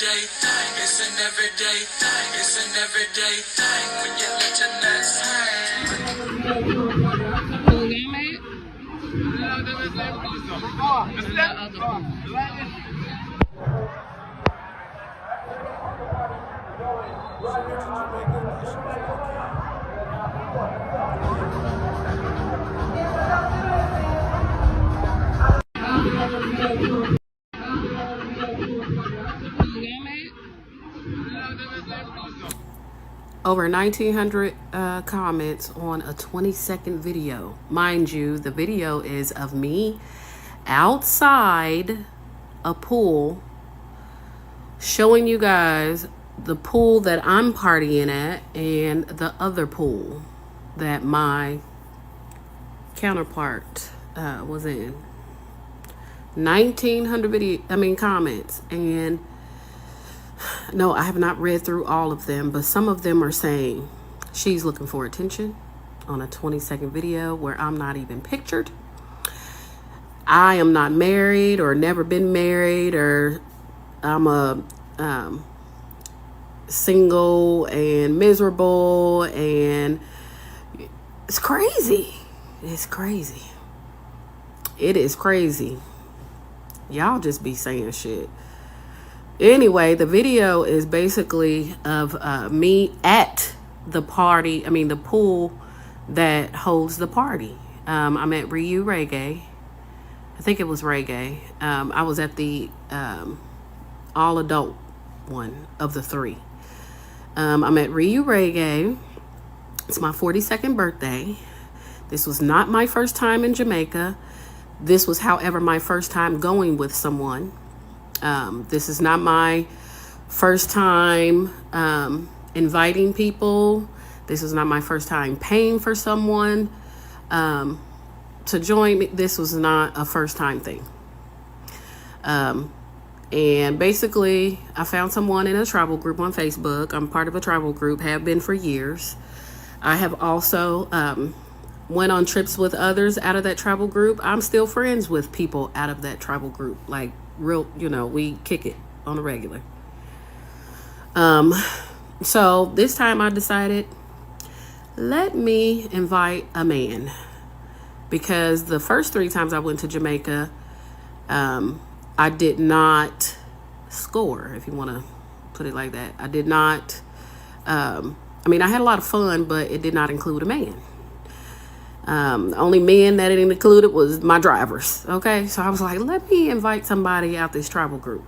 everyday thing. It's an everyday thing. It's an everyday thing. When you let your nuts Over 1,900 comments on a 20-second video. Mind you, the video is of me outside a pool showing you guys the pool that I'm partying at and the other pool that my counterpart was in. 1,900 comments, and no, I have not read through all of them, but some of them are saying she's looking for attention on a 20-second video where I'm not even pictured. I am not married or never been married, or I'm a single and miserable, and it's crazy. It's crazy. It is crazy. Y'all just be saying shit. Anyway, the video is basically of me at the party. the pool that holds the party. I'm at Ryu Reggae. I think it was Reggae. I was at the all adult one of the three. I'm at Ryu Reggae. It's my 42nd birthday. This was not my first time in Jamaica. This was, however, my first time going with someone. This is not my first time inviting people. This is not my first time paying for someone to join me. This was not a first time thing. And basically, I found someone in a travel group on Facebook. I'm part of a travel group, have been for years. I have also went on trips with others out of that travel group. I'm still friends with people out of that travel group. Like, real, we kick it on the regular. So this time I decided, let me invite a man, because the first 3 times I went to Jamaica, I did not score, if you want to put it like that. I did not, I had a lot of fun, but it did not include a man. The only men that it included was my drivers. Okay, so I was like, let me invite somebody out this travel group.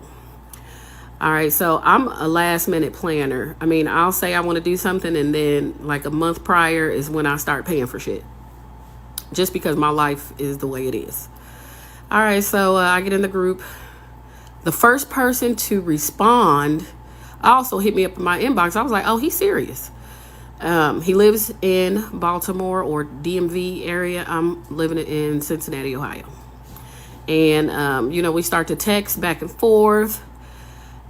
All right, so I'm a last minute planner. I'll say I want to do something, and then like a month prior is when I start paying for shit, just because my life is the way it is. All right, so I get in the group. The first person to respond also hit me up in my inbox. I was like, oh, he's serious. He lives in Baltimore or DMV area. I'm living in Cincinnati, Ohio. And, we start to text back and forth.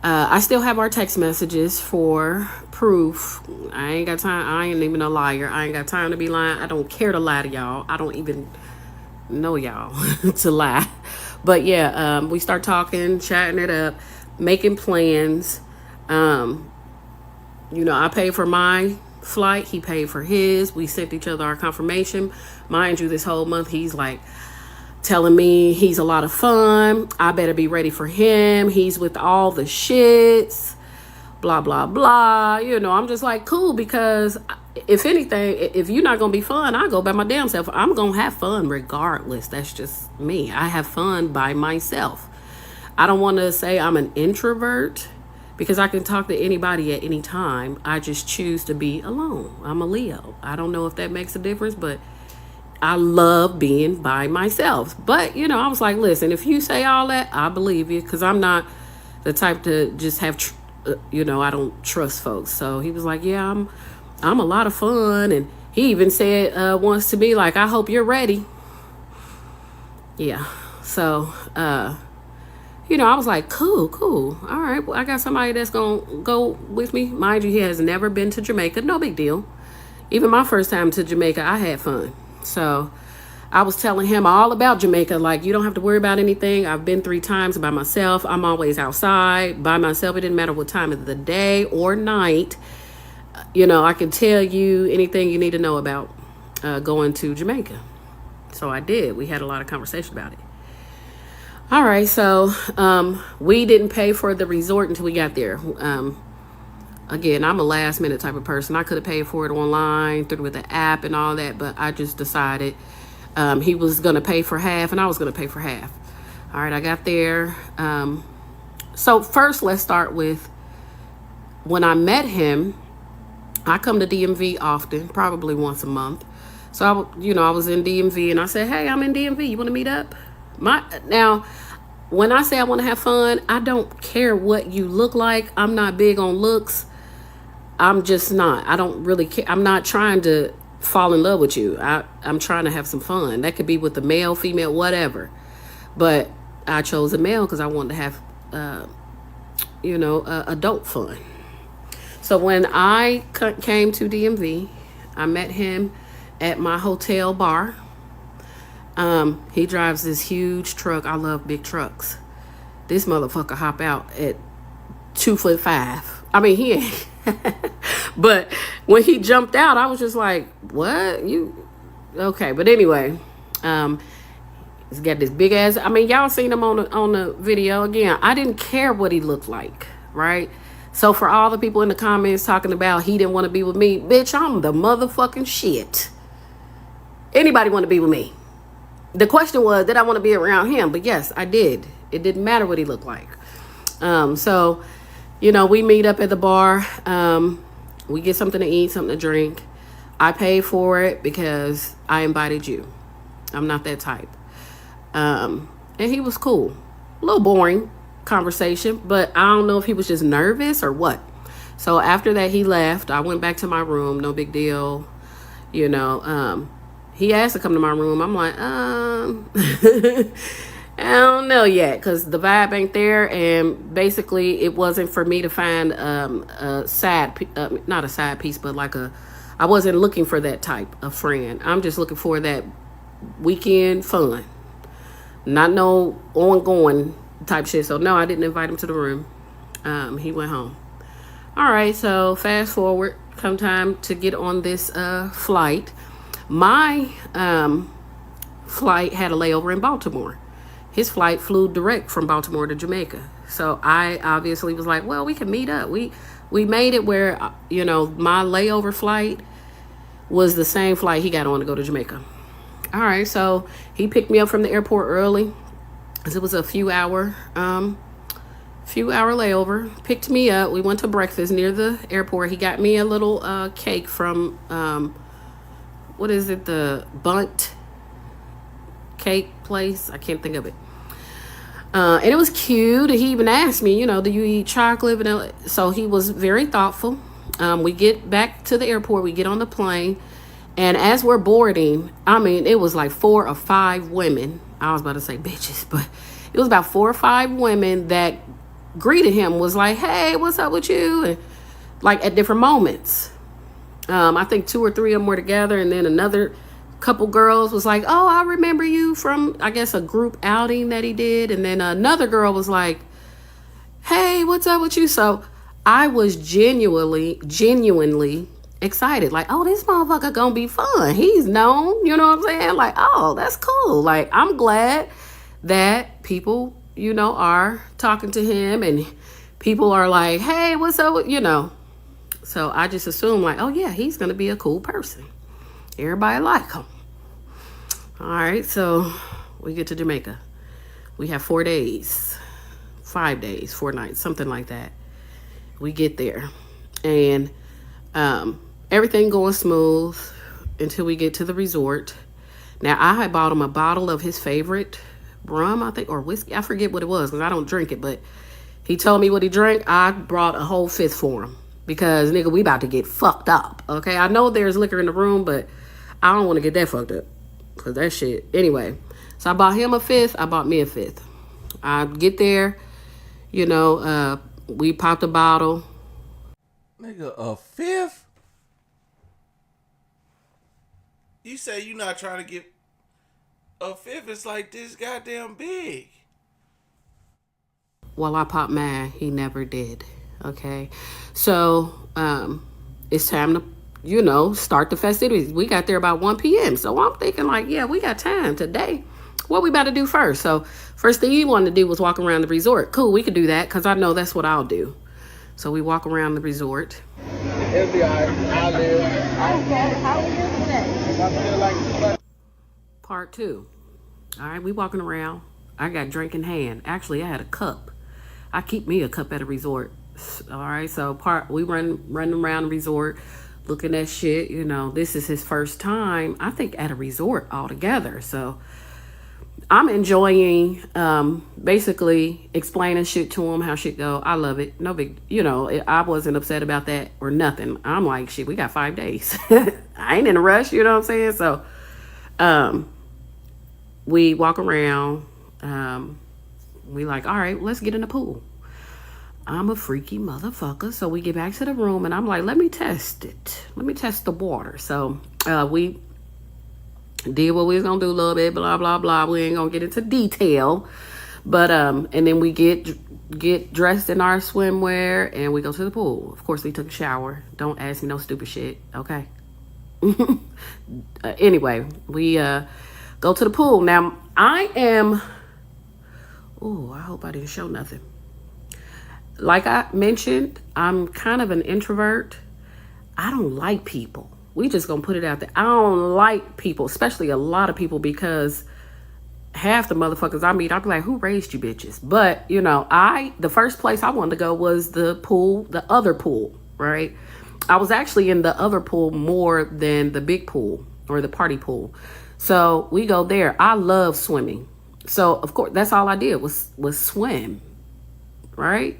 I still have our text messages for proof. I ain't got time. I ain't even a liar. I ain't got time to be lying. I don't care to lie to y'all. I don't even know y'all to lie. But yeah, we start talking, chatting it up, making plans. I paid for my flight, he paid for his. We sent each other our confirmation. Mind you, this whole month he's like telling me he's a lot of fun, I better be ready for him, he's with all the shits, blah blah blah. I'm just like, cool, because if anything, if you're not gonna be fun, I go by my damn self. I'm gonna have fun regardless. That's just me. I have fun by myself. I don't want to say I'm an introvert, because I can talk to anybody at any time. I just choose to be alone. I'm a Leo. I don't know if that makes a difference, but I love being by myself. But, I was like, listen, if you say all that, I believe you, because I'm not the type to just have, I don't trust folks. So he was like, yeah, I'm a lot of fun. And he even said once to me, like, I hope you're ready. Yeah. So, I was like, cool. All right, well, I got somebody that's going to go with me. Mind you, he has never been to Jamaica. No big deal. Even my first time to Jamaica, I had fun. So I was telling him all about Jamaica. Like, you don't have to worry about anything. I've been 3 times by myself. I'm always outside by myself. It didn't matter what time of the day or night. You know, I can tell you anything you need to know about going to Jamaica. So I did. We had a lot of conversation about it. All right, so we didn't pay for the resort until we got there. Again, I'm a last minute type of person. I could have paid for it online through with the app and all that, but I just decided he was going to pay for half and I was going to pay for half. All right, I got there. So first, let's start with when I met him. I come to DMV often, probably once a month. So, I was in DMV and I said, hey, I'm in DMV. You want to meet up? Now, when I say I want to have fun, I don't care what you look like. I'm not big on looks. I'm just not. I don't really care. I'm not trying to fall in love with you. I'm trying to have some fun. That could be with the male, female, whatever. But I chose a male because I wanted to have, adult fun. So when I came to DMV, I met him at my hotel bar. He drives this huge truck. I love big trucks. This motherfucker hop out at 2'5". I mean, he ain't. But when he jumped out, I was just like, what? You okay? But anyway, he's got this big ass. I mean, y'all seen him on the video. Again, I didn't care what he looked like, right? So for all the people in the comments talking about he didn't want to be with me, bitch, I'm the motherfucking shit. Anybody want to be with me? The question was, did I want to be around him? But yes, I did. It didn't matter what he looked like. So, we meet up at the bar. We get something to eat, something to drink. I paid for it because I invited you. I'm not that type. And he was cool. A little boring conversation, but I don't know if he was just nervous or what. So after that, he left. I went back to my room. No big deal. He asked to come to my room. I'm like, I don't know yet because the vibe ain't there. And basically, it wasn't for me to find not a side piece, but I wasn't looking for that type of friend. I'm just looking for that weekend fun. Not no ongoing type shit. So no, I didn't invite him to the room. He went home. All right, so fast forward, come time to get on this flight. My flight had a layover in Baltimore. His flight flew direct from Baltimore to Jamaica. So I obviously was like, well, we can meet up. We made it where, my layover flight was the same flight he got on to go to Jamaica. All right, so he picked me up from the airport early because it was a few hour layover. Picked me up. We went to breakfast near the airport. He got me a little cake from, what is it, the Bunt cake place? I can't think of it. And it was cute. He even asked me, do you eat chocolate? So he was very thoughtful. We get back to the airport. We get on the plane. And as we're boarding, I mean, it was like 4 or 5 women. I was about to say bitches, but it was about 4 or 5 women that greeted him, was like, hey, what's up with you? And like at different moments. I think 2 or 3 of them were together. And then another couple girls was like, oh, I remember you from, I guess, a group outing that he did. And then another girl was like, hey, what's up with you? So I was genuinely excited. Like, oh, this motherfucker gonna be fun. He's known, you know what I'm saying? Like, oh, that's cool. Like, I'm glad that people, are talking to him and people are like, hey, what's up with, So I just assumed like, oh yeah, he's gonna be a cool person. Everybody like him. All right, so we get to Jamaica. We have 4 days, 5 days, 4 nights, something like that. We get there and everything going smooth until we get to the resort. Now, I had bought him a bottle of his favorite rum, I think, or whiskey. I forget what it was because I don't drink it, but he told me what he drank. I brought a whole 5th for him because, nigga, we about to get fucked up, okay? I know there's liquor in the room, but I don't want to get that fucked up because that shit. Anyway, so I bought him a 5th. I bought me a 5th. I get there, we popped a bottle. Nigga, a 5th? You say you not trying to get... A fifth is like this goddamn big. Well, I popped mine. He never did. Okay. So, it's time to, start the festivities. We got there about 1 p.m. So I'm thinking like, yeah, we got time today. What we about to do first? So first thing he wanted to do was walk around the resort. Cool, we could do that because I know that's what I'll do. So we walk around the resort. It'll be alright. I'll live. How are you today? I feel like Part 2. All right, we walking around. I got drink in hand. Actually, I had a cup. I keep me a cup at a resort. All right, so we running around the resort, looking at shit. This is his first time, I think, at a resort altogether. So I'm enjoying basically explaining shit to him, how shit go. I love it. No big, I wasn't upset about that or nothing. I'm like, shit, we got 5 days. I ain't in a rush, you know what I'm saying? So we walk around. We like, all right, let's get in the pool. I'm a freaky motherfucker. So we get back to the room and I'm like, let me test it. Let me test the water. So we did what we was gonna do a little bit, blah, blah, blah. We ain't gonna get into detail. But, and then we get dressed in our swimwear and we go to the pool. Of course, we took a shower. Don't ask me no stupid shit, okay? Anyway, we go to the pool. Now, I hope I didn't show nothing. Like I mentioned, I'm kind of an introvert. I don't like people. We just gonna put it out there. I don't like people, especially a lot of people, because half the motherfuckers I meet, I'll be like, who raised you bitches? But, the first place I wanted to go was the pool, the other pool, right? I was actually in the other pool more than the big pool or the party pool. So we go there. I love swimming. So, of course, that's all I did was swim, right?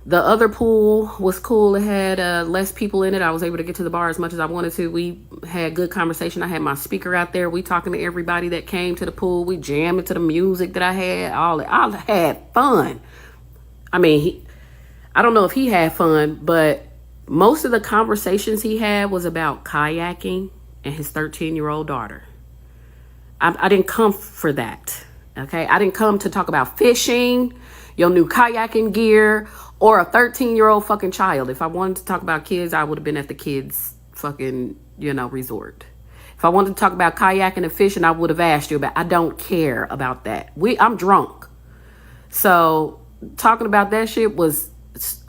The other pool was cool. It had less people in it. I was able to get to the bar as much as I wanted to. We had good conversation. I had my speaker out there. We talking to everybody that came to the pool. We jamming to the music that I had. I had fun. I mean, I don't know if he had fun, but most of the conversations he had was about kayaking and his 13-year-old daughter. I didn't come for that. Okay, I didn't come to talk about fishing, your new kayaking gear, or a 13-year-old fucking child. If I wanted to talk about kids, I would have been at the kids' fucking, resort. If I wanted to talk about kayaking and fishing, I would have asked you about. I don't care about that. I'm drunk. So talking about that shit was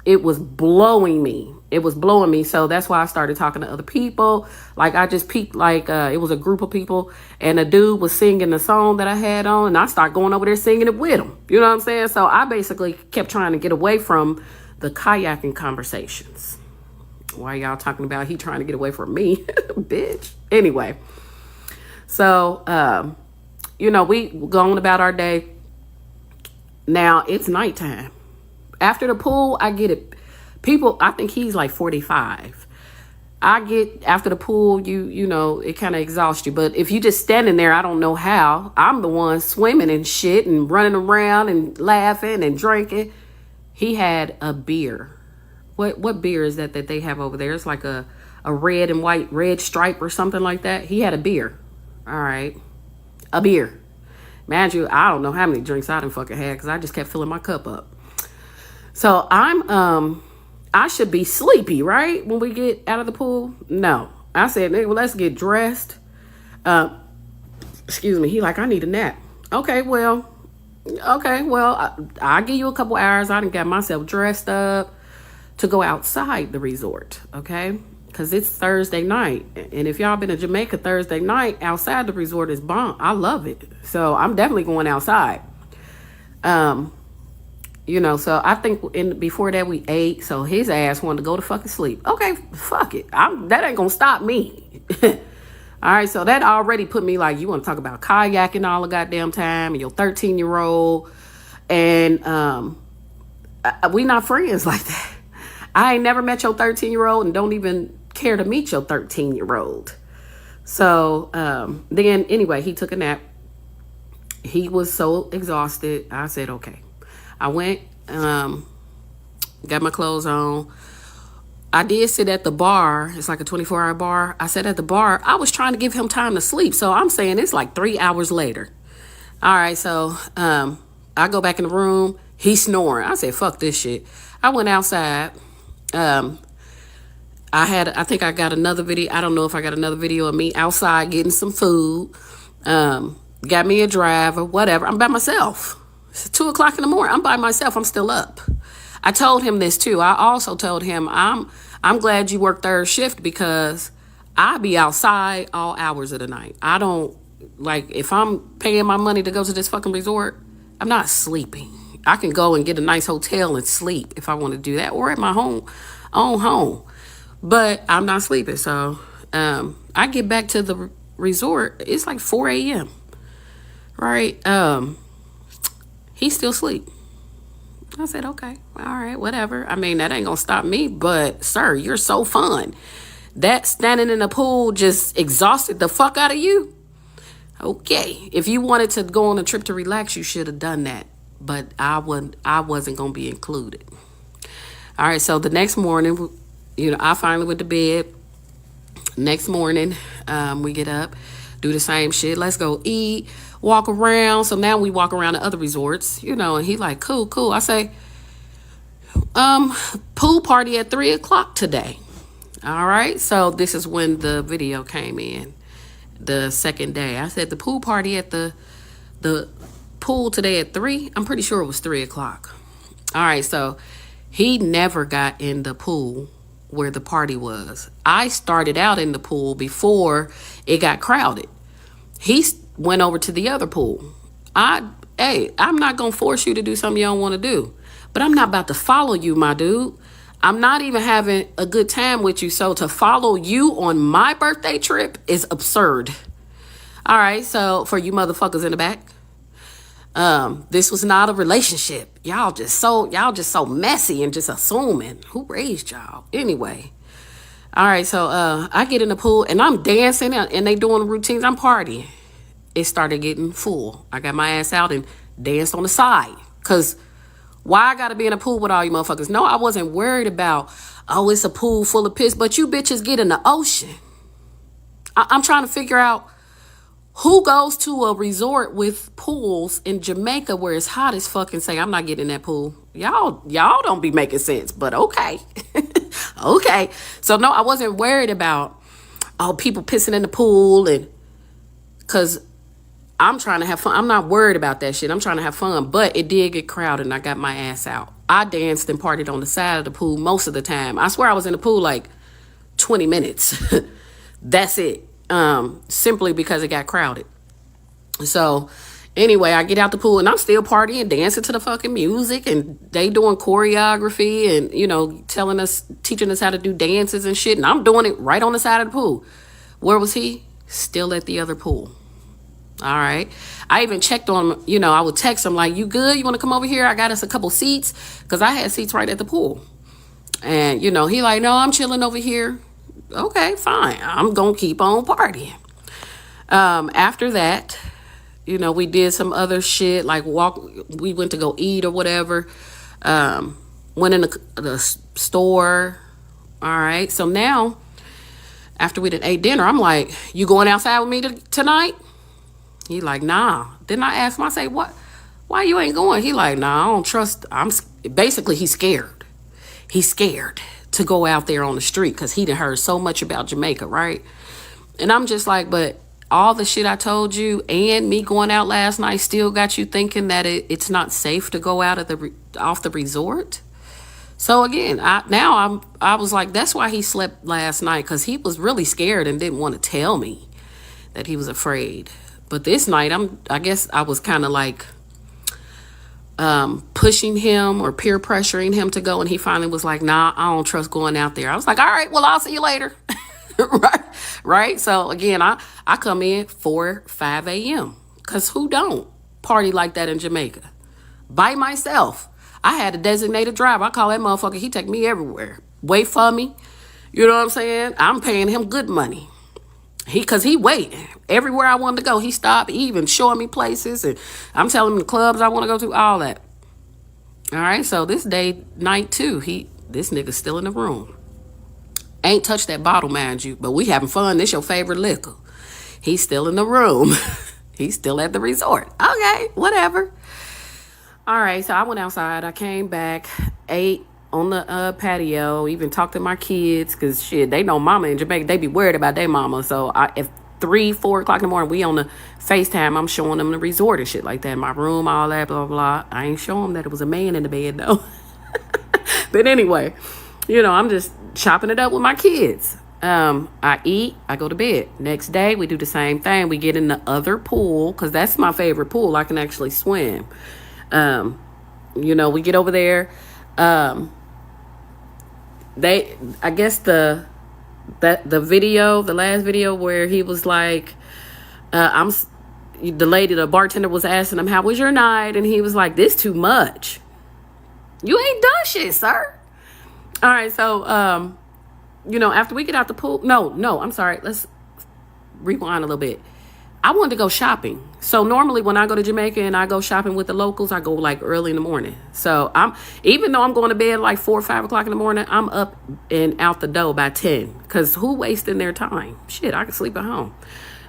blowing me. It was blowing me. So that's why I started talking to other people. Like I just peeped, like it was a group of people and a dude was singing the song that I had on and I started going over there singing it with him. You know what I'm saying? So I basically kept trying to get away from the kayaking conversations. Why y'all talking about he trying to get away from me? Bitch. Anyway. So, we going about our day. Now it's nighttime. After the pool, I get it. People, I think he's like 45. I get after the pool, it kind of exhausts you. But if you just standing there, I don't know how. I'm the one swimming and shit and running around and laughing and drinking. He had a beer. What beer is that they have over there? It's like a red and white, red stripe or something like that. He had a beer. All right. A beer. Mind you, I don't know how many drinks I done fucking had because I just kept filling my cup up. So I should be sleepy, right? When we get out of the pool? No. I said, nigga, well, let's get dressed. Excuse me. He like, I need a nap. Okay, well, I'll give you a couple hours. I done got myself dressed up to go outside the resort, okay? Because it's Thursday night. And if y'all been to Jamaica Thursday night, outside the resort is bomb. I love it. So I'm definitely going outside. So I think before that we ate. So his ass wanted to go to fucking sleep. Okay, fuck it. That ain't gonna stop me. All right, so that already put me like, you want to talk about kayaking all the goddamn time and your 13-year-old. And we not friends like that. I ain't never met your 13-year-old and don't even care to meet your 13-year-old. So then anyway, he took a nap. He was so exhausted. I said, okay. I went, got my clothes on, I did sit at the bar. It's like a 24-hour bar. I sat at the bar. I was trying to give him time to sleep. So I'm saying it's like 3 hours later. All right, so I go back in the room. He's snoring. I said, fuck this shit. I went outside. I think I got another video. I don't know if I got another video of me outside getting some food. Got me a driver, whatever. I'm by myself. It's 2 o'clock in the morning. I'm by myself. I'm still up. I told him this too. I also told him, I'm glad you work third shift because I be outside all hours of the night. I don't, like, if I'm paying my money to go to this fucking resort, I'm not sleeping. I can go and get a nice hotel and sleep if I want to do that, or at my own home. But I'm not sleeping. So I get back to the resort. It's like 4 a.m. Right? He's still asleep. I said, okay, all right, whatever. I mean, that ain't gonna stop me, but sir, you're so fun. That standing in the pool just exhausted the fuck out of you? Okay, if you wanted to go on a trip to relax, you should have done that. But I wasn't gonna be included. All right, so the next morning, I finally went to bed. Next morning, we get up, do the same shit. Let's go eat, walk around. So now we walk around the other resorts, and he like, cool. I say, pool party at 3 o'clock today. All right. So this is when the video came in, the second day. I said the pool party at the pool today at 3. I'm pretty sure it was 3 o'clock. All right. So he never got in the pool where the party was. I started out in the pool before it got crowded. He went over to the other pool. I'm not gonna force you to do something you don't want to do, but I'm not about to follow you, my dude. I'm not even having a good time with you, so to follow you on my birthday trip is absurd. All right, so for you motherfuckers in the back, this was not a relationship. Y'all just so messy and just assuming who raised y'all. Anyway, all right, so I get in the pool and I'm dancing and they doing routines. I'm partying. It started getting full. I got my ass out and danced on the side. Cause why I gotta be in a pool with all you motherfuckers? No, I wasn't worried about, it's a pool full of piss, but you bitches get in the ocean. I'm trying to figure out who goes to a resort with pools in Jamaica where it's hot as fuck and say, I'm not getting in that pool. Y'all don't be making sense, but okay. Okay. So no, I wasn't worried about, people pissing in the pool and cause I'm trying to have fun. I'm not worried about that shit. I'm trying to have fun, but it did get crowded and I got my ass out. I danced and partied on the side of the pool most of the time. I swear I was in the pool like 20 minutes. That's it. Simply because it got crowded. So anyway, I get out the pool and I'm still partying, dancing to the fucking music, and they doing choreography and, teaching us how to do dances and shit. And I'm doing it right on the side of the pool. Where was he? Still at the other pool. All right. I even checked on him, I would text him like, you good? You want to come over here? I got us a couple seats because I had seats right at the pool. And, he like, no, I'm chilling over here. Okay, fine. I'm going to keep on partying. After that, we did some other shit like we went to go eat or whatever. Went in the store. All right. So now, after we did ate dinner, I'm like, you going outside with me tonight? He like, nah. Then I asked him, I say, what? Why you ain't going? He like, nah, I don't trust. Basically, he's scared. He's scared to go out there on the street because he done heard so much about Jamaica, right? And I'm just like, but all the shit I told you and me going out last night still got you thinking that it's not safe to go out off the resort? So again, I was like, that's why he slept last night, because he was really scared and didn't want to tell me that he was afraid. But this night, I guess I was kind of like pushing him or peer pressuring him to go. And he finally was like, nah, I don't trust going out there. I was like, all right, well, I'll see you later. Right. So again, I come in 4, 5 a.m. because who don't party like that in Jamaica? By myself. I had a designated driver. I call that motherfucker. He take me everywhere. Wait for me. You know what I'm saying? I'm paying him good money. Cause he waiting everywhere I wanted to go. He stopped. He even showing me places, and I'm telling him the clubs I want to go to. All that. All right. So this night 2, this nigga's still in the room. Ain't touched that bottle, mind you, but we having fun. This your favorite liquor. He's still in the room. He's still at the resort. Okay, whatever. All right, so I went outside. I came back, ate on the patio, even talked to my kids, because shit, they know mama in Jamaica. They be worried about their mama. So if 3, 4 o'clock in the morning, we on the FaceTime, I'm showing them the resort and shit like that. My room, all that, blah, blah, blah. I ain't showing them that it was a man in the bed, though. But anyway, I'm just chopping it up with my kids. I eat, I go to bed. Next day, we do the same thing. We get in the other pool, because that's my favorite pool. I can actually swim. We get over there. I guess the last video where he was like, the bartender was asking him, how was your night? And he was like, this too much. You ain't done shit, sir. All right. So, after we get out the pool, no, I'm sorry. Let's rewind a little bit. I wanted to go shopping. So normally when I go to Jamaica and I go shopping with the locals, I go like early in the morning. So even though I'm going to bed like 4 or 5 o'clock in the morning, I'm up and out the door by 10. Because who wasting their time? Shit, I can sleep at home.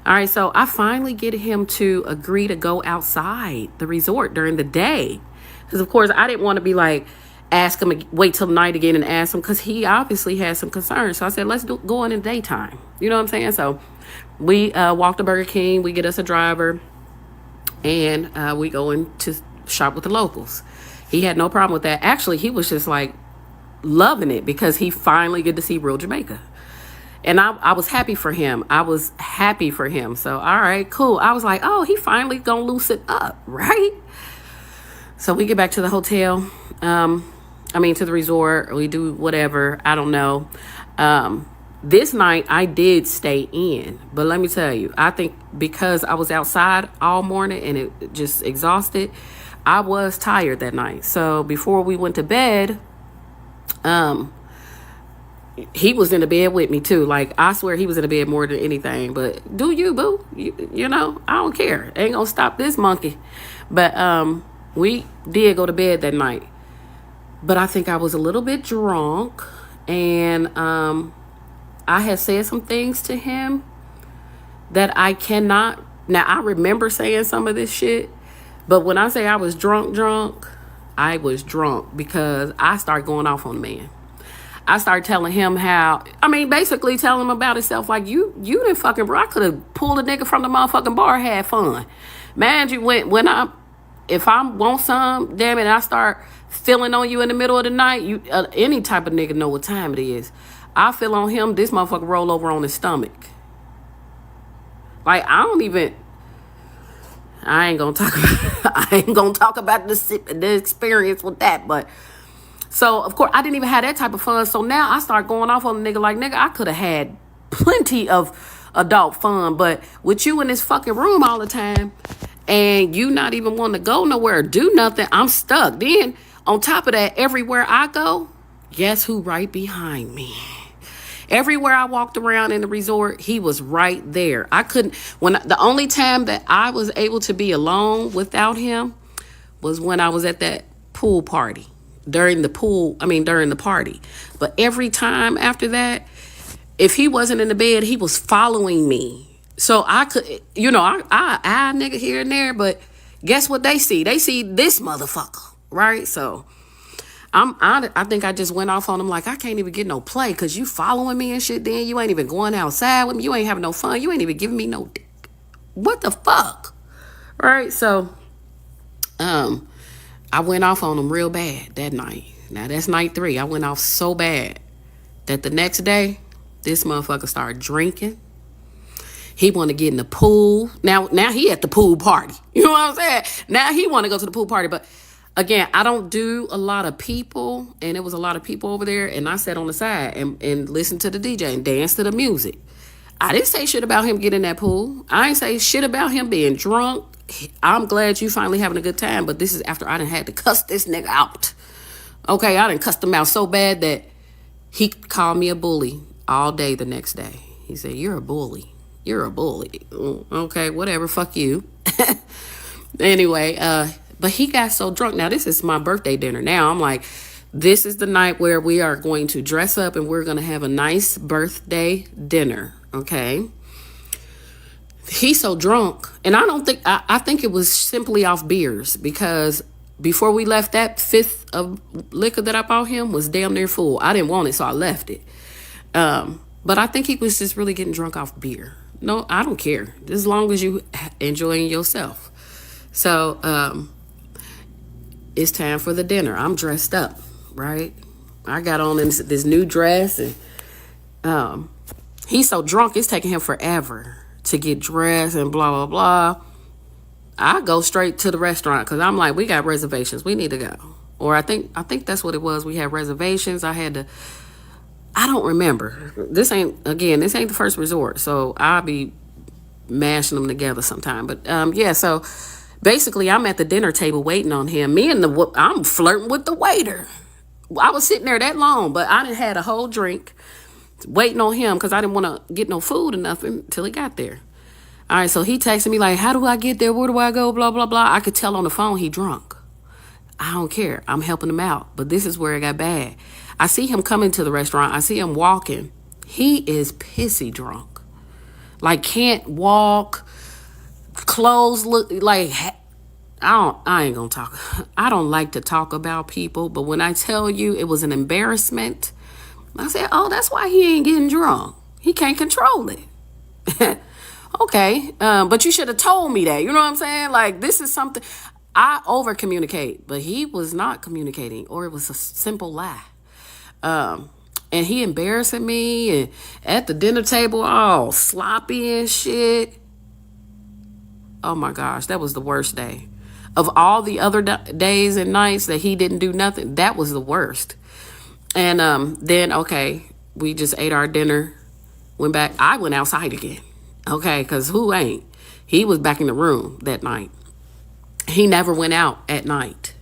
All right, so I finally get him to agree to go outside the resort during the day. Because, of course, I didn't want to be like, ask him, wait till night again and ask him, because he obviously has some concerns. So I said, let's go in the daytime. You know what I'm saying? So we walk to Burger King, we get us a driver, and we go in to shop with the locals. He had no problem with that. Actually, he was just like loving it because he finally get to see real Jamaica. And I was happy for him. So, all right, cool. I was like, oh, he finally gonna loosen up, right? So we get back to the hotel. To the resort. We do whatever. I don't know. This night I did stay in, but let me tell you, I think because I was outside all morning and it just exhausted, I was tired that night. So before we went to bed, he was in the bed with me too. Like, I swear he was in the bed more than anything, but do you, boo? I don't care. Ain't gonna stop this monkey. But, we did go to bed that night, but I think I was a little bit drunk, and, I had said some things to him that I cannot. Now, I remember saying some of this shit, but when I say I was drunk, I was drunk because I started going off on the man. I started telling him basically telling him about himself. Like, you didn't fucking, bro. I could have pulled a nigga from the motherfucking bar, had fun. Man, if I want some, damn it, I start feeling on you in the middle of the night, any type of nigga know what time it is. I feel on him, this motherfucker roll over on his stomach. Like, I ain't gonna talk about the experience with that. But so of course I didn't even have that type of fun. So now I start going off on the nigga like, nigga, I could have had plenty of adult fun, but with you in this fucking room all the time and you not even want to go nowhere or do nothing, I'm stuck. Then on top of that, everywhere I go, guess who right behind me? Everywhere I walked around in the resort, he was right there. The only time that I was able to be alone without him was when I was at that pool party. During the party. But every time after that, if he wasn't in the bed, he was following me. So I could, I nigga here and there, but guess what they see? They see this motherfucker, right? So I think I just went off on him like, I can't even get no play because you following me and shit. Then you ain't even going outside with me. You ain't having no fun. You ain't even giving me no dick. What the fuck? Right? So, I went off on him real bad that night. Now that's night 3. I went off so bad that the next day, this motherfucker started drinking. He want to get in the pool. Now he at the pool party. You know what I'm saying? Now he want to go to the pool party, but again, I don't do a lot of people, and it was a lot of people over there, and I sat on the side and listened to the DJ and danced to the music. I didn't say shit about him getting in that pool. I ain't say shit about him being drunk. I'm glad you finally having a good time, but this is after I done had to cuss this nigga out. Okay, I done cussed him out so bad that he called me a bully all day the next day. He said, you're a bully. You're a bully. Okay, whatever, fuck you. Anyway, but he got so drunk. Now, this is my birthday dinner. Now, I'm like, This is the night where we are going to dress up and we're going to have a nice birthday dinner. Okay. He's so drunk. And I think it was simply off beers because before we left, that fifth of liquor that I bought him was damn near full. I didn't want it, so I left it. But I think he was just really getting drunk off beer. No, I don't care. As long as you enjoying yourself. So, it's time for the dinner. I'm dressed up, right? I got on this new dress and he's so drunk it's taking him forever to get dressed and blah blah blah. I go straight to the restaurant because I'm like, we got reservations, we need to go. Or I think that's what it was. We had reservations. I don't remember. This ain't the first resort, so I'll be mashing them together sometime. But yeah, so basically I'm at the dinner table waiting on him. I'm flirting with the waiter. I was sitting there that long, but I done had a whole drink waiting on him because I didn't want to get no food or nothing till he got there. All right, so he texted me like, how do I get there? Where do I go? Blah, blah, blah. I could tell on the phone he drunk. I don't care. I'm helping him out. But this is where it got bad. I see him coming to the restaurant. I see him walking. He is pissy drunk. Like can't walk. Clothes look like... I ain't gonna talk. I don't like to talk about people, but when I tell you it was an embarrassment, I said, oh, that's why he ain't getting drunk. He can't control it. Okay, but you should have told me that. You know what I'm saying? Like, this is something... I over communicate, but he was not communicating, or it was a simple lie. And he embarrassing me, and at the dinner table, all sloppy and shit. Oh my gosh, that was the worst day. Of all the other days and nights that he didn't do nothing, that was the worst. And then, okay, we just ate our dinner, went back. I went outside again, okay, because who ain't? He was back in the room that night. He never went out at night.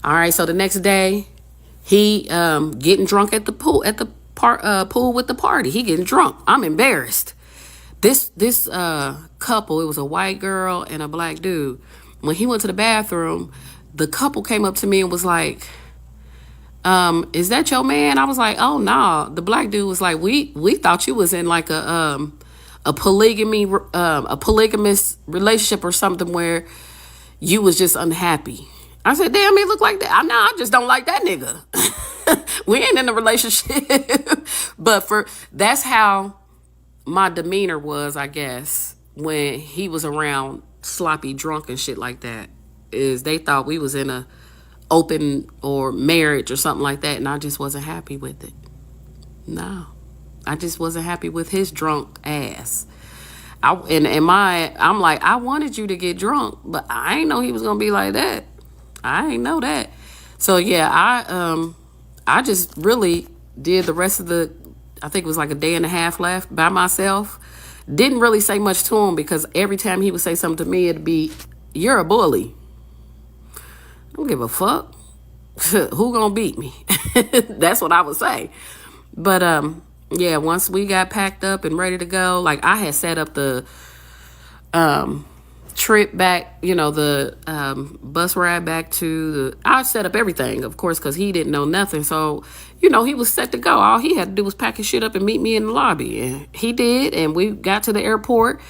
All right, so the next day, he getting drunk at the pool, pool with the party. He getting drunk. I'm embarrassed. This couple, it was a white girl and a black dude. When he went to the bathroom, the couple came up to me and was like, is that your man? I was like, oh no. Nah. The black dude was like, we thought you was in like a polygamous relationship or something where you was just unhappy. I said, damn, he look like that. I just don't like that nigga. We ain't in a relationship. But that's how my demeanor was, I guess, when he was around sloppy drunk and shit like that, is they thought we was in a open or marriage or something like that, and I just wasn't happy with it. No, I just wasn't happy with his drunk ass. I'm like, I wanted you to get drunk, but I ain't know he was gonna be like that. I ain't know that. So yeah, I just really did the rest of I think it was like a day and a half left by myself. Didn't really say much to him because every time he would say something to me, it'd be, you're a bully. I don't give a fuck. Who gonna beat me? That's what I would say. But yeah, once we got packed up and ready to go, like I had set up the trip back, the bus ride back to I set up everything, of course, because he didn't know nothing. So, he was set to go. All he had to do was pack his shit up and meet me in the lobby. And he did. And we got to the airport.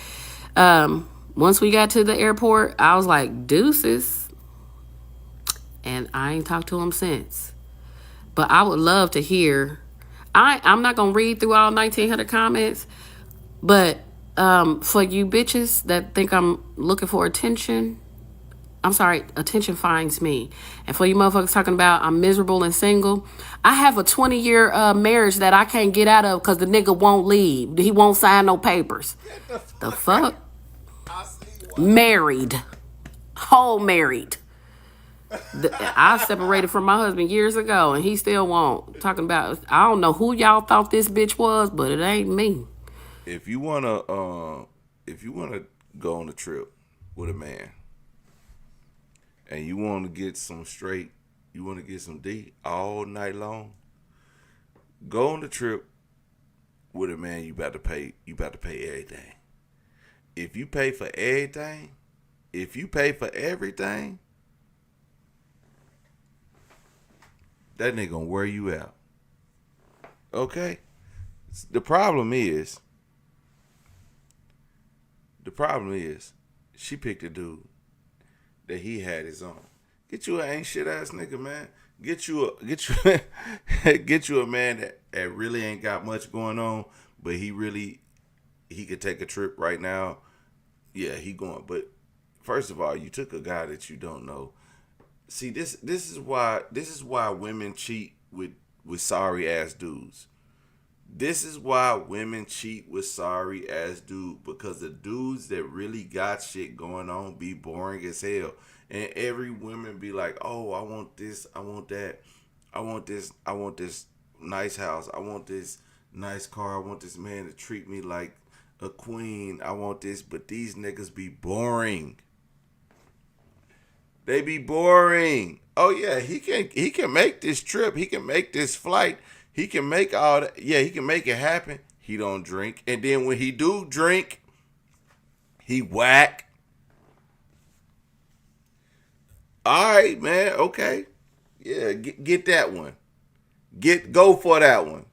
Once we got to the airport, I was like, deuces. And I ain't talked to him since. But I would love to hear. I'm not going to read through all 1,900 comments. But for you bitches that think I'm looking for attention, I'm sorry, attention finds me. And for you motherfuckers talking about I'm miserable and single, I have a 20-year marriage that I can't get out of because the nigga won't leave. He won't sign no papers. The fuck? Married. Whole married. I separated from my husband years ago and he still won't. Talking about, I don't know who y'all thought this bitch was, but it ain't me. If you wanna go on a trip with a man and you want to get some straight, you want to get some D all night long, go on the trip with a man. You about to pay everything. If you pay for everything, that nigga gonna wear you out. Okay? The problem is, she picked a dude that he had his own. Get you an ain't shit ass nigga, man. Get you a man that really ain't got much going on, but he could take a trip right now. Yeah, he going. But first of all, you took a guy that you don't know. See, this is why women cheat with sorry ass dudes. This is why women cheat with sorry ass dudes, because the dudes that really got shit going on be boring as hell. And every woman be like, oh, I want this, I want that, I want this nice house, I want this nice car, I want this man to treat me like a queen, I want this. But these niggas be boring. They be boring. Oh yeah, he can make this trip, he can make this flight. He can make all that. Yeah, he can make it happen. He don't drink. And then when he do drink, he whack. All right, man. Okay. Yeah, get that one. Go for that one.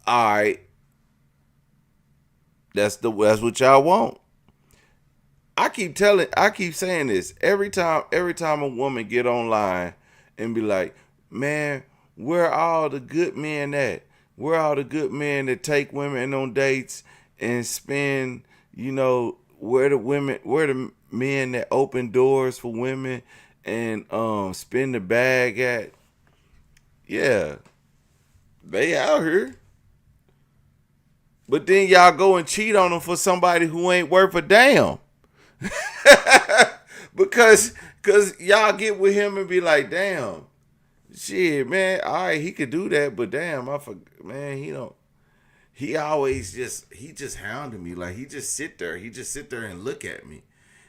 All right. That's what y'all want. I keep saying this. Every time a woman get online and be like, man, where all the good men at? Where all the good men that take women on dates and spend, where the men that open doors for women and spend the bag at? Yeah. They out here. But then y'all go and cheat on them for somebody who ain't worth a damn. because y'all get with him and be like, damn. Shit, man, all right, he could do that, but damn, I forgot, man, he just hounded me. Like, he just sit there and look at me.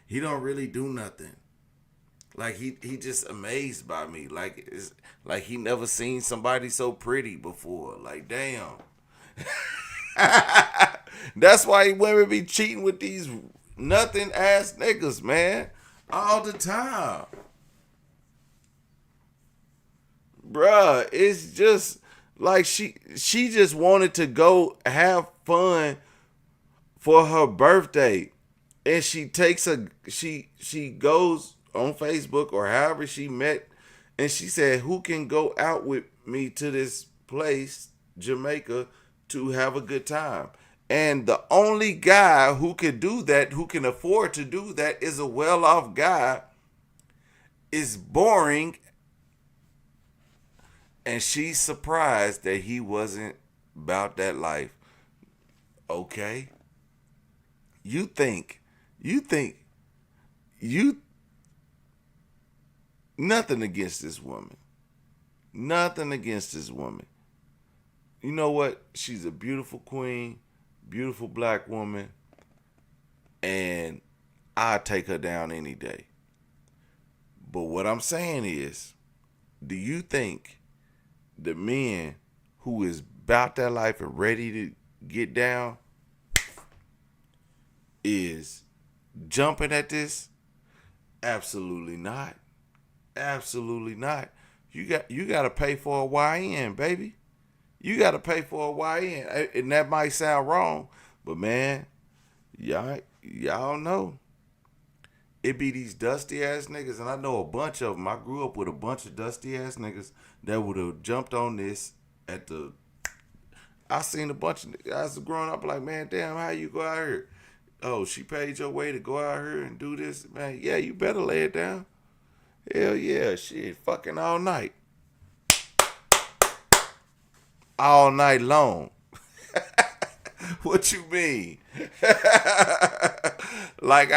He don't really do nothing. Like, he just amazed by me. Like, it's like he never seen somebody so pretty before. Like, damn. That's why women be cheating with these nothing ass niggas, man, all the time. Bruh, it's just like she just wanted to go have fun for her birthday. And she goes on Facebook or however she met, and she said, who can go out with me to this place, Jamaica, to have a good time? And the only guy who can do that, who can afford to do that, is a well-off guy, is boring. And she's surprised that he wasn't about that life. Okay? You nothing against this woman. Nothing against this woman. You know what? She's a beautiful queen, beautiful black woman, and I'd take her down any day. But what I'm saying is, do you think the men who is about that life and ready to get down is jumping at this? Absolutely not. Absolutely not. You got to pay for a YN, baby. You got to pay for a YN. And that might sound wrong, but man, y'all know. It be these dusty ass niggas, and I know a bunch of them. I grew up with a bunch of dusty ass niggas that would have jumped on this I seen a bunch of guys growing up like, man, damn, how you go out here? Oh, she paid your way to go out here and do this? Man, yeah, you better lay it down. Hell yeah, shit, fucking all night. All night long. What you mean? Like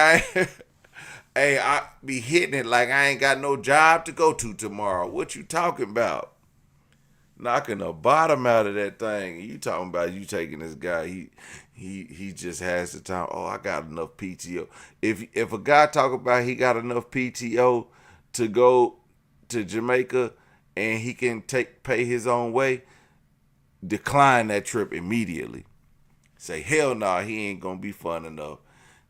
hey, I be hitting it like I ain't got no job to go to tomorrow. What you talking about? Knocking the bottom out of that thing. You talking about you taking this guy, he just has the time. Oh, I got enough PTO. If a guy talk about he got enough PTO to go to Jamaica and he can pay his own way, decline that trip immediately. Say, hell no, he ain't gonna be fun enough.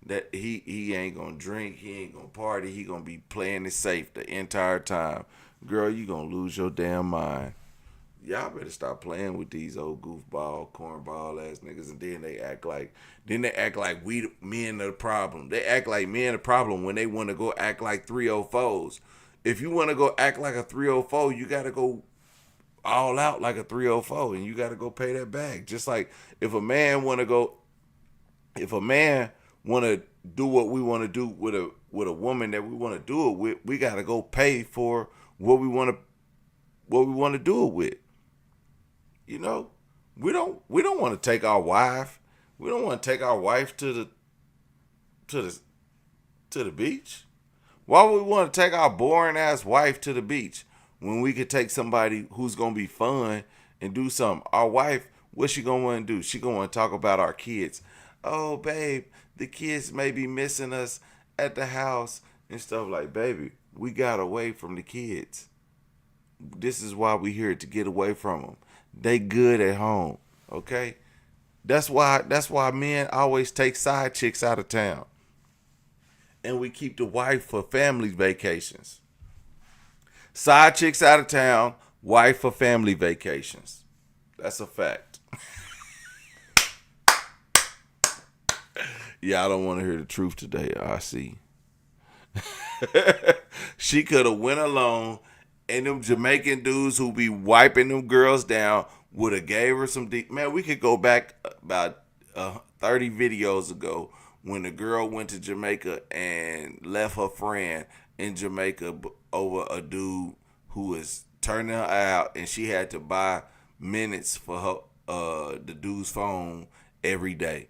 that he ain't gonna drink, he ain't gonna party, he gonna be playing it safe the entire time. Girl, you gonna lose your damn mind. Y'all better stop playing with these old goofball, cornball ass niggas, and then they act like we men are the problem. They act like men the problem when they want to go act like 304s. If you want to go act like a 304, you got to go all out like a 304, and you got to go pay that bag. Just like if a man want to do what we want to do with a woman that we want to do it with, we got to go pay for what we want to do it with. You know, we don't want to take our wife. We don't want to take our wife to the beach. Why would we want to take our boring ass wife to the beach when we could take somebody who's gonna be fun and do something? Our wife, what's she gonna want to do? She gonna want to talk about our kids. Oh, babe, the kids may be missing us at the house and stuff. Like, baby, we got away from the kids. This is why we here, to get away from them. They good at home, okay? That's why men always take side chicks out of town. And we keep the wife for family vacations. Side chicks out of town, wife for family vacations. That's a fact. Yeah, I don't want to hear the truth today, I see. She could have went alone, and them Jamaican dudes who be wiping them girls down would have gave her some deep. Man, we could go back about 30 videos ago when the girl went to Jamaica and left her friend in Jamaica over a dude who was turning her out, and she had to buy minutes for her the dude's phone every day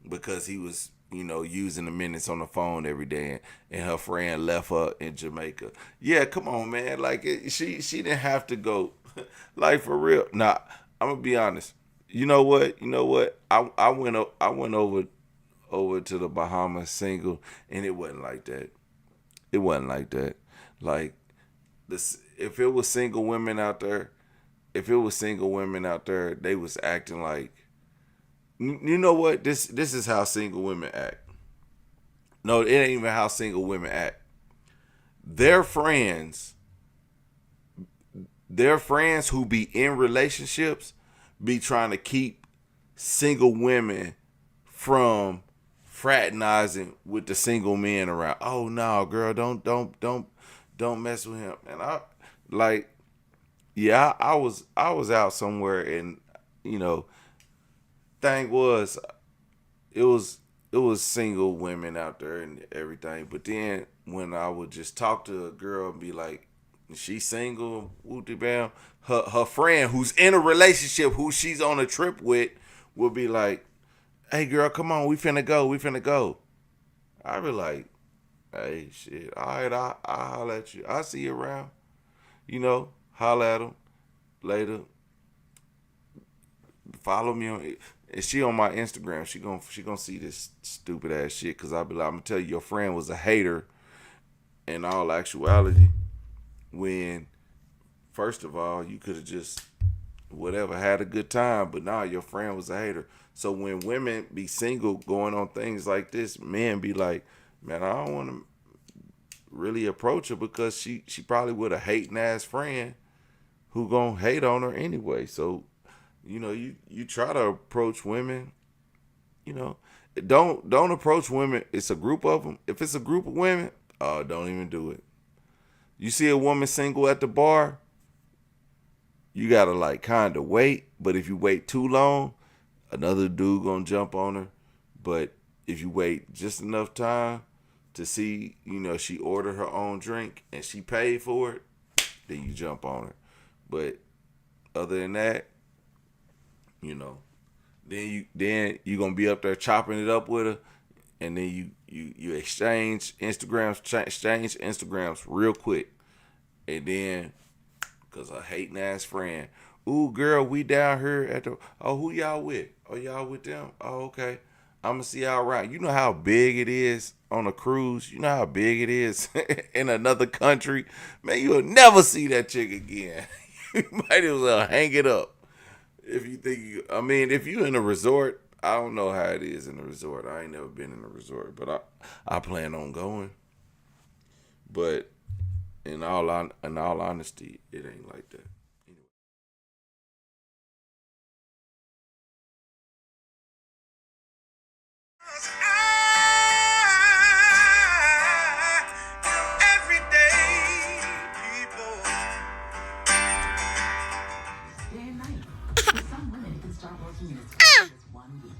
because he was, using the minutes on the phone every day, and her friend left her in Jamaica. Yeah, come on, man. Like, she didn't have to go. Like, for real. Nah, I'm gonna be honest. You know what? I went over to the Bahamas single, and it wasn't like that. It wasn't like that. Like, this, if it was single women out there, they was acting like, you know what? This is how single women act. No, it ain't even how single women act. Their friends who be in relationships be trying to keep single women from fraternizing with the single men around. Oh no, girl, don't mess with him. And I was out somewhere, and thing was, it was single women out there and everything. But then when I would just talk to a girl and be like, she's single, whoopty bam, her friend who's in a relationship, who she's on a trip with, will be like, hey girl, come on, we finna go. I be like, hey, shit, all right, I'll holler at you. I'll see you around. Holler at them later. Follow me on, and she on my Instagram. She gonna see this stupid ass shit, because I'll be like, I'm gonna tell you, your friend was a hater in all actuality, when first of all, you could have just whatever, had a good time, but nah, your friend was a hater. So when women be single going on things like this, men be like, man, I don't want to really approach her, because she probably with a hating ass friend who gonna hate on her anyway. So you try to approach women, don't approach women. It's a group of them. If it's a group of women, don't even do it. You see a woman single at the bar, you gotta like kind of wait. But if you wait too long, another dude gonna jump on her. But if you wait just enough time to see, she ordered her own drink and she paid for it, then you jump on her. But other than that, then you gonna be up there chopping it up with her, and then you exchange Instagrams real quick, and then because a hating ass friend, ooh girl, we down here at the, oh, who y'all with? Oh, y'all with them? Oh, okay. I'm gonna see y'all around. You know how big it is on a cruise? You know how big it is in another country? Man, you'll never see that chick again. You might as well hang it up. If you think if you in a resort, I don't know how it is in the resort. I ain't never been in a resort, but I plan on going. But in all honesty, it ain't like that. Anyway. Everyday people. Day and night. For some women, it can start working in as quick as 1 week.